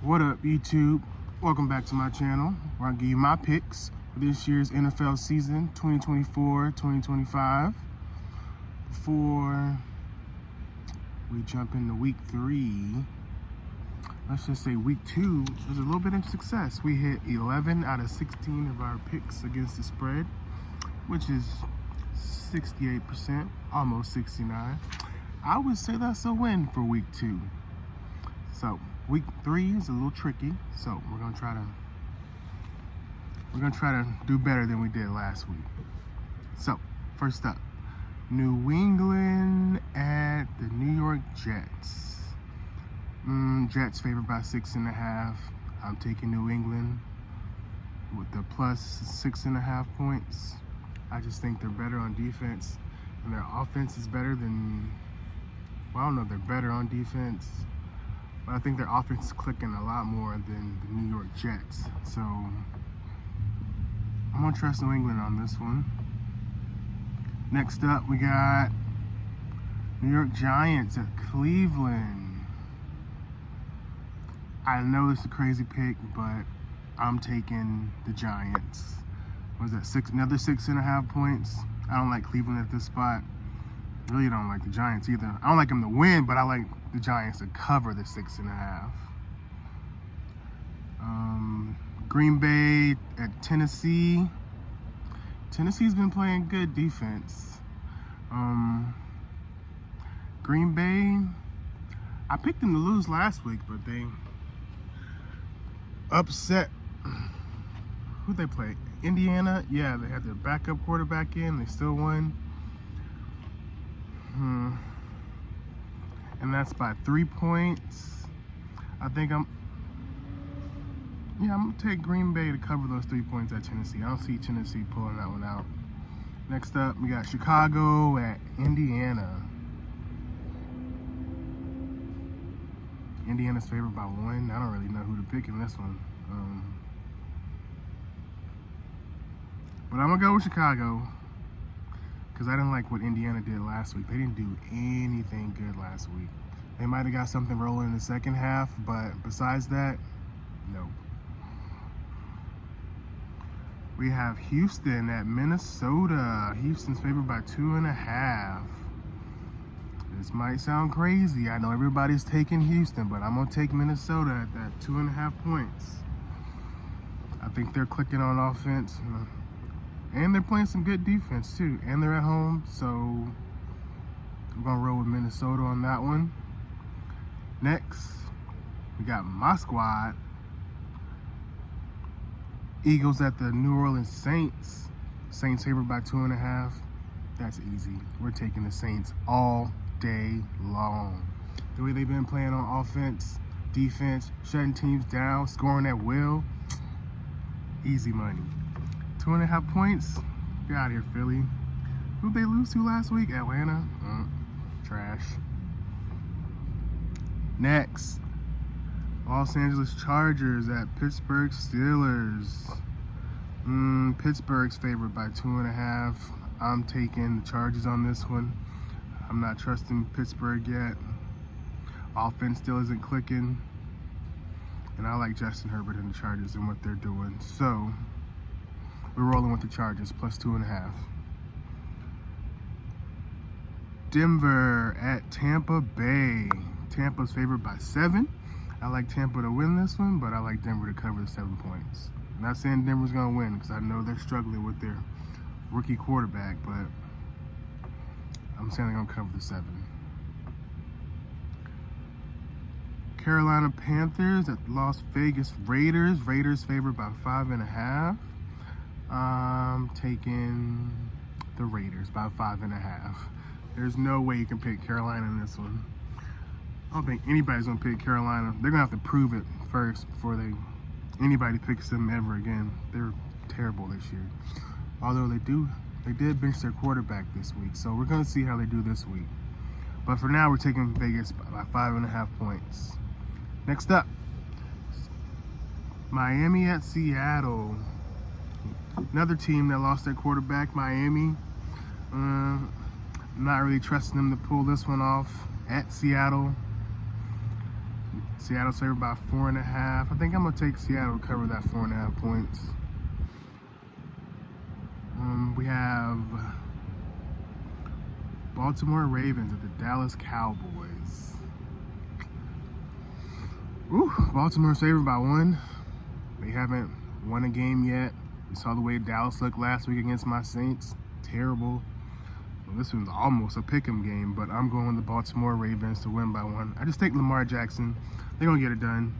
What up, YouTube? Welcome back to my channel, where I give you my picks for this year's NFL season 2024-2025. Before we jump into week 3, let's just say week 2 was a little bit of success. We hit 11 out of 16 of our picks against the spread, which is 68%, almost 69%. I would say that's a win for week 2. So week 3 is a little tricky, so we're gonna try to do better than we did last week. So first up, New England at the New York Jets. Jets favored by 6.5. I'm taking New England with the plus 6.5 points. I just think they're better on defense, and their offense is better than. Well, I don't know if they're better on defense, but I think their offense is clicking a lot more than the New York Jets. So I'm gonna trust New England on this one. Next up, we got New York Giants at Cleveland. I know it's a crazy pick, but I'm taking the Giants. Was that another 6.5 points? I don't like Cleveland at this spot. Really don't like the Giants either. I don't like them to win, but I like the Giants to cover the 6.5. Green Bay at Tennessee. Tennessee's been playing good defense. Green Bay, I picked them to lose last week, but they upset. Who'd they play? Indiana? Yeah, they had their backup quarterback in. They still won. And that's by 3 points. I think I'm gonna take Green Bay to cover those 3 points at Tennessee. I don't see Tennessee pulling that one out. Next up, we got Chicago at Indiana. Indiana's favored by 1. I don't really know who to pick in this one. But I'm gonna go with Chicago, because I didn't like what Indiana did last week. They didn't do anything good last week. They might have got something rolling in the second half, but besides that, no. We have Houston at Minnesota. Houston's favored by 2.5. This might sound crazy. I know everybody's taking Houston, but I'm gonna take Minnesota at that 2.5 points. I think they're clicking on offense. And they're playing some good defense too. And they're at home, so I'm gonna roll with Minnesota on that one. Next, we got my squad. Eagles at the New Orleans Saints. Saints favored by 2.5. That's easy. We're taking the Saints all day long. The way they've been playing on offense, defense, shutting teams down, scoring at will. Easy money. 2.5 points. Get out of here, Philly. Who'd they lose to last week? Atlanta? Trash. Next, Los Angeles Chargers at Pittsburgh Steelers. Pittsburgh's favored by 2.5. I'm taking the Chargers on this one. I'm not trusting Pittsburgh yet. Offense still isn't clicking. And I like Justin Herbert and the Chargers and what they're doing. So we're rolling with the Chargers, plus 2.5. Denver at Tampa Bay. Tampa's favored by 7. I like Tampa to win this one, but I like Denver to cover the 7 points. I'm not saying Denver's gonna win, because I know they're struggling with their rookie quarterback, but I'm saying they're gonna cover the 7. Carolina Panthers at Las Vegas Raiders. Raiders favored by 5.5. I'm taking the Raiders by 5.5. There's no way you can pick Carolina in this one. I don't think anybody's gonna pick Carolina. They're gonna have to prove it first before anybody picks them ever again. They're terrible this year. Although they did bench their quarterback this week, so we're gonna see how they do this week. But for now, we're taking Vegas by 5.5 points. Next up, Miami at Seattle. Another team that lost their quarterback, Miami. Not really trusting them to pull this one off at Seattle. Seattle's favored by 4.5. I think I'm gonna take Seattle to cover that 4.5 points. We have Baltimore Ravens at the Dallas Cowboys. Ooh, Baltimore's favored by 1. They haven't won a game yet. We saw the way Dallas looked last week against my Saints. Terrible. Well, this one's almost a pick'em game, but I'm going with the Baltimore Ravens to win by 1. I just take Lamar Jackson. They're gonna get it done.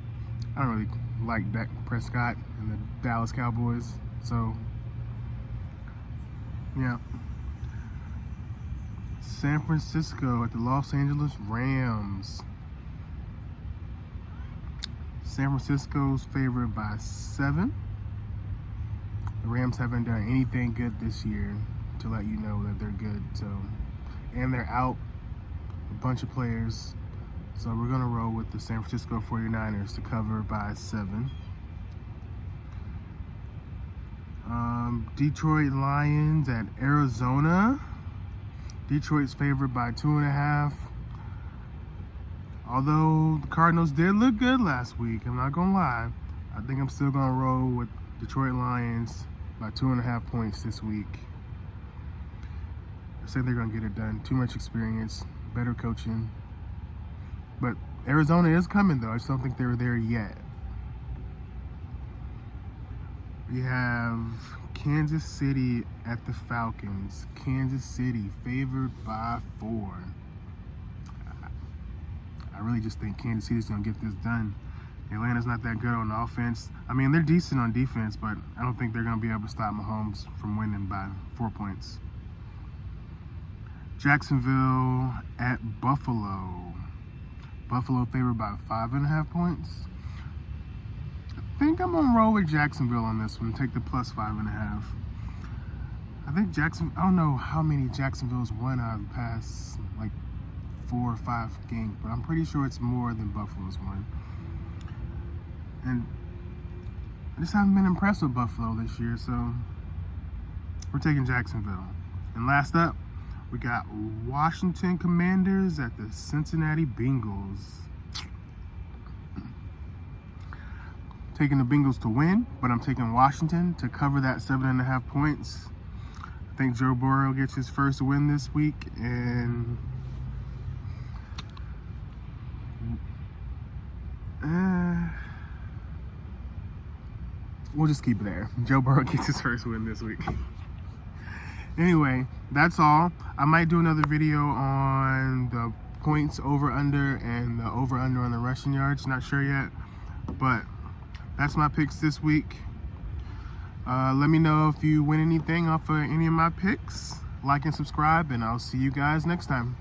I don't really like Dak Prescott and the Dallas Cowboys, so yeah. San Francisco at the Los Angeles Rams. San Francisco's favored by 7. The Rams haven't done anything good this year to let you know that they're good. So, and they're out a bunch of players. So we're gonna roll with the San Francisco 49ers to cover by 7. Detroit Lions at Arizona. Detroit's favored by 2.5. Although the Cardinals did look good last week, I'm not gonna lie. I think I'm still gonna roll with Detroit Lions by 2.5 points this week. I say they're gonna get it done. Too much experience, better coaching. But Arizona is coming though. I just don't think they're there yet. We have Kansas City at the Falcons. Kansas City favored by 4. I really just think Kansas City's gonna get this done. Atlanta's not that good on offense. I mean, they're decent on defense, but I don't think they're gonna be able to stop Mahomes from winning by 4 points. Jacksonville at Buffalo. Buffalo favored by 5.5 points. I think I'm gonna roll with Jacksonville on this one. Take the plus 5.5. I think I don't know how many Jacksonville's won out of the past like 4 or 5 games, but I'm pretty sure it's more than Buffalo's won. And I just haven't been impressed with Buffalo this year, so we're taking Jacksonville. And last up, we got Washington Commanders at the Cincinnati Bengals. Taking the Bengals to win, but I'm taking Washington to cover that 7.5 points. I think Joe Burrow gets his first win this week, and we'll just keep it there. Joe Burrow gets his first win this week. Anyway, that's all. I might do another video on the points over under and the over under on the rushing yards. Not sure yet, but that's my picks this week. Let me know if you win anything off of any of my picks. Like and subscribe, and I'll see you guys next time.